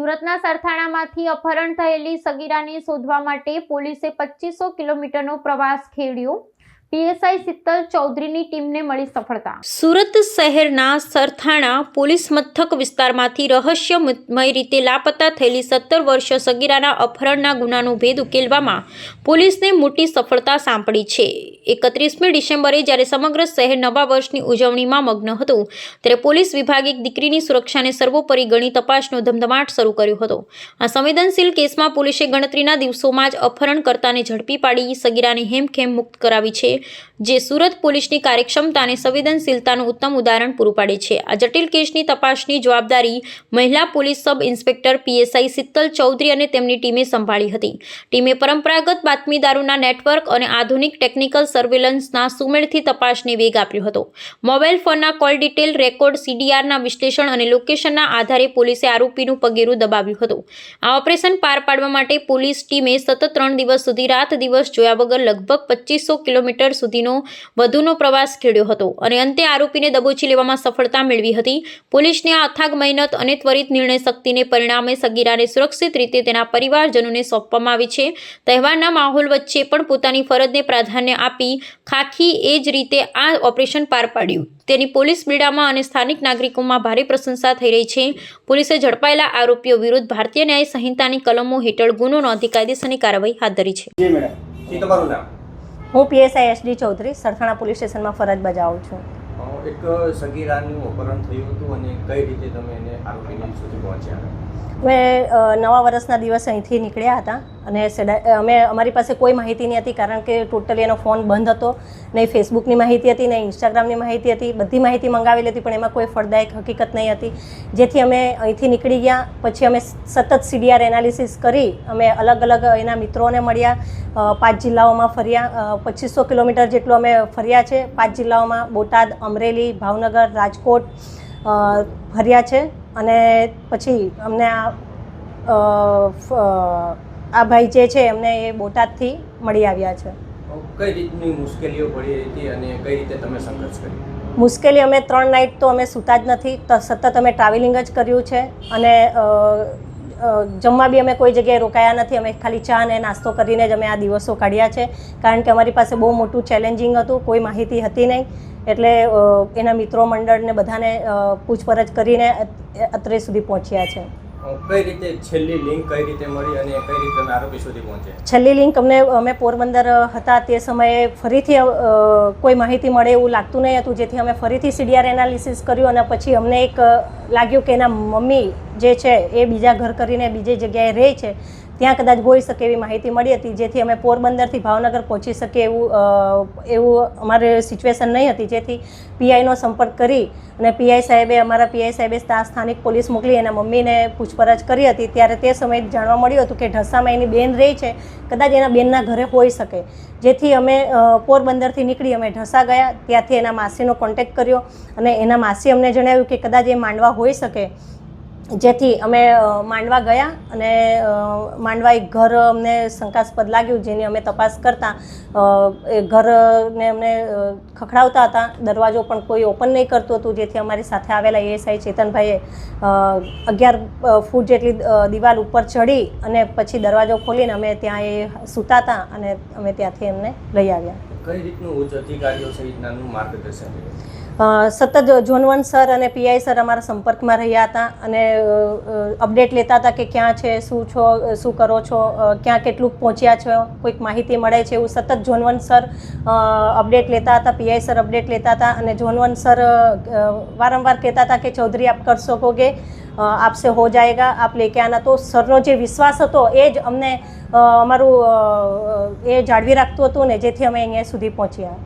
સુરતના સરથાણામાંથી અપહરણ થયેલી સગીરાને શોધવા માટે પોલીસે 2500 કિલોમીટરનો પ્રવાસ ખેડ્યો। પીએસઆઈ શીતલ ચૌધરીની ટીમને મળી સફળતા। સુરત શહેરના સરથાણા પોલીસ મથક વિસ્તારમાંથી રહસ્યમય રીતે લાપતા થયેલી 17 વર્ષીય સગીરાના અપહરણના ગુનાનો ભેદ ઉકેલવામાં પોલીસને મોટી સફળતા સાંપડી છે। 31મી ડિસેમ્બરે જ્યારે સમગ્ર શહેર નવા વર્ષની ઉજવણીમાં મગ્ન હતું ત્યારે પોલીસ વિભાગે એક દીકરીની સુરક્ષાને સર્વોપરી ગણી તપાસનો ધમધમાટ શરૂ કર્યો હતો। આ સંવેદનશીલ કેસમાં પોલીસે ગણતરીના દિવસોમાં જ અપહરણકર્તાને ઝડપી પાડી સગીરાને હેમખેમ મુક્ત કરાવી છે, જે સુરત પોલીસની કાર્યક્ષમતા અને સંવેદનશીલતાનું ઉત્તમ ઉદાહરણ પૂરું પાડે છે। આ જટિલ કેસની તપાસની જવાબદારી મહિલા police sub inspector PSI Sheetal Chaudhary અને તેમની ટીમે સંભાળી હતી। ટીમે પરંપરાગત બાતમીદારોના નેટવર્ક અને આધુનિક ટેકનિકલ સર્વેલન્સના સુમેળથી તપાસને વેગ આપ્યો હતો। મોબાઈલ ફોનના કોલ ડિટેલ રેકોર્ડ, સીડીઆરના વિશ્લેષણ અને લોકેશનના આધારે પોલીસે આરોપીનું પગેરું દબાવ્યું હતું। આ ઓપરેશન પાર પાડવા માટે પોલીસ ટીમે સતત 3 દિવસ સુધી રાત દિવસ જોયા વગર લગભગ 2500 કિલોમીટર સુધીનો વધુનો પ્રવાસ ખેડ્યો હતો અને અંતે આરોપીને દબોચી લેવામાં સફળતા મેળવી હતી। પોલીસની આ અથાગ મહેનત અને ત્વરિત નિર્ણય શક્તિને પરિણામે સગીરાને સુરક્ષિત રીતે તેના પરિવારજનોને સોંપવામાં આવી છે। તહેવારના માહોલ વચ્ચે પણ પોતાની ફરજને પ્રાધાન્ય આપી ખાખી એ જ રીતે આ ઓપરેશન પાર પાડ્યું તેની પોલીસ બેડામાં અને સ્થાનિક નાગરિકોમાં ભારે પ્રશંસા થઈ રહી છે। પોલીસે ઝડપાયેલા આરોપીઓ વિરુદ્ધ ભારતીય ન્યાય સંહિતાની કલમો હેઠળ ગુનો નોંધી કાયદેસરની કાર્યવાહી હાથ ધરી છે। હું PSI SD Chaudhary Sarthana police સ્ટેશનમાં ફરજ બજાવું છું। એક સગીરાનું અપહરણ થયું હતું અને કઈ રીતે તમે એને આરોપીને સુધી પહોંચ્યા? અમે નવા વર્ષના દિવસે અહીંથી નીકળ્યા હતા અને અમારી પાસે કોઈ માહિતી નહીં હતી, કારણ કે ટોટલી એનો ફોન બંધ હતો, નહીં ફેસબુકની માહિતી હતી, નહીં ઇન્સ્ટાગ્રામની માહિતી હતી। બધી માહિતી મંગાવેલી હતી પણ એમાં કોઈ ફળદાયક હકીકત નહીં હતી, જેથી અમે અહીંથી નીકળી ગયા। પછી અમે સતત સીડીઆર એનાલિસિસ કરી અમે અલગ અલગ એના મિત્રોને મળ્યા, 5 જિલ્લાઓમાં ફર્યા, 2500 કિલોમીટર જેટલું અમે ફર્યા છે। 5 જિલ્લાઓમાં બોટાદ, અમરેલી, ભાવનગર, રાજકોટ ફર્યા છે અને પછી અમને આ ભાઈ જે છે એમને એ બોટાદથી મળી આવ્યા છે। કઈ રીતની મુશ્કેલીઓ પડી હતી અને કઈ રીતે તમે સંઘર્ષ કર્યો? મુશ્કેલી અમે 3 નાઇટ તો અમે સૂતા જ નથી, સતત અમે ટ્રાવેલિંગ જ કર્યું છે અને જમવા બી અમે કોઈ જગ્યાએ રોકાયા નથી। અમે ખાલી ચા અને નાસ્તો કરીને જ અમે આ દિવસો કાઢ્યા છે, કારણ કે અમારી પાસે બહુ મોટું ચેલેન્જિંગ હતું, કોઈ માહિતી હતી નહીં, એટલે એના મિત્રો મંડળને બધાને પૂછપરછ કરીને અત્રે સુધી પહોંચ્યા છે। કઈ રીતે છેલ્લી લિંક કઈ રીતે મળી અને કઈ રીતે તમે આરોપી સુધી પહોંચ્યા? છેલ્લી લિંક અમે પોરબંદર હતા તે સમયે ફરીથી કોઈ માહિતી મળે એવું લાગતું નહીં હતું, જેથી અમે ફરીથી સીડીઆર એનાલિસિસ કર્યું અને પછી અમને એક લાગ્યું કે એના મમ્મી જે છે એ બીજા ઘર કરીને બીજી જગ્યાએ રહે છે, ત્યાં કદાચ હોઈ શકે એવી માહિતી મળી હતી, જેથી અમે પોરબંદરથી ભાવનગર પહોંચી શકીએ એવું અમારે સિચ્યુએશન નહીં હતી, જેથી પીઆઈનો સંપર્ક કરી અને અમારા પીઆઈ સાહેબે સ્થાનિક પોલીસ મોકલી એના મમ્મીને પૂછપરછ કરી હતી। ત્યારે તે સમયે જાણવા મળ્યું હતું કે ઢસામાં એની બેન રહે છે, કદાચ એના બેનના ઘરે હોઈ શકે, જેથી અમે પોરબંદરથી નીકળી અમે ઢસા ગયા। ત્યાંથી એના માસીનો કોન્ટેક્ટ કર્યો અને એના માસી અમને જણાવ્યું કે કદાચ એ માંડવા હોઈ શકે, જેથી અમે માંડવા ગયા અને માંડવા એક ઘર અમને શંકાસ્પદ લાગ્યું, જેની અમે તપાસ કરતાં એ ઘરને અમને ખખડાવતા હતા, દરવાજો પણ કોઈ ઓપન નહીં કરતું હતું, જેથી અમારી સાથે આવેલા એએસઆઈ ચેતનભાઈએ 11 ફૂટ જેટલી દિવાલ ઉપર ચડી અને પછી દરવાજો ખોલીને અમે ત્યાં એ સૂતા હતા અને અમે ત્યાંથી એમને લઈ આવ્યા। કઈ રીતનું ઉચ્ચ અધિકારીઓ સહિતનાનું માર્ગદર્શન? સતત ઝોન 1 સર અને પીઆઈ સર અમારા સંપર્કમાં રહ્યા હતા અને અપડેટ લેતા હતા કે ક્યાં છે, શું કરો છો, ક્યાં કેટલું પહોંચ્યા છો, કોઈક માહિતી મળે છે એવું સતત ઝોન 1 સર અપડેટ લેતા હતા, પીઆઈ સર અપડેટ લેતા હતા અને ઝોન 1 સર વારંવાર કહેતા હતા કે ચૌધરી આપ કર સકોગે, આપસે હો જાયેગા, આપ લેકે આના। તો સરનો જે વિશ્વાસ હતો એ જ અમને અમારું એ જાળવી રાખતું હતું ને, જેથી અમે અહીંયા સુધી પહોંચ્યા।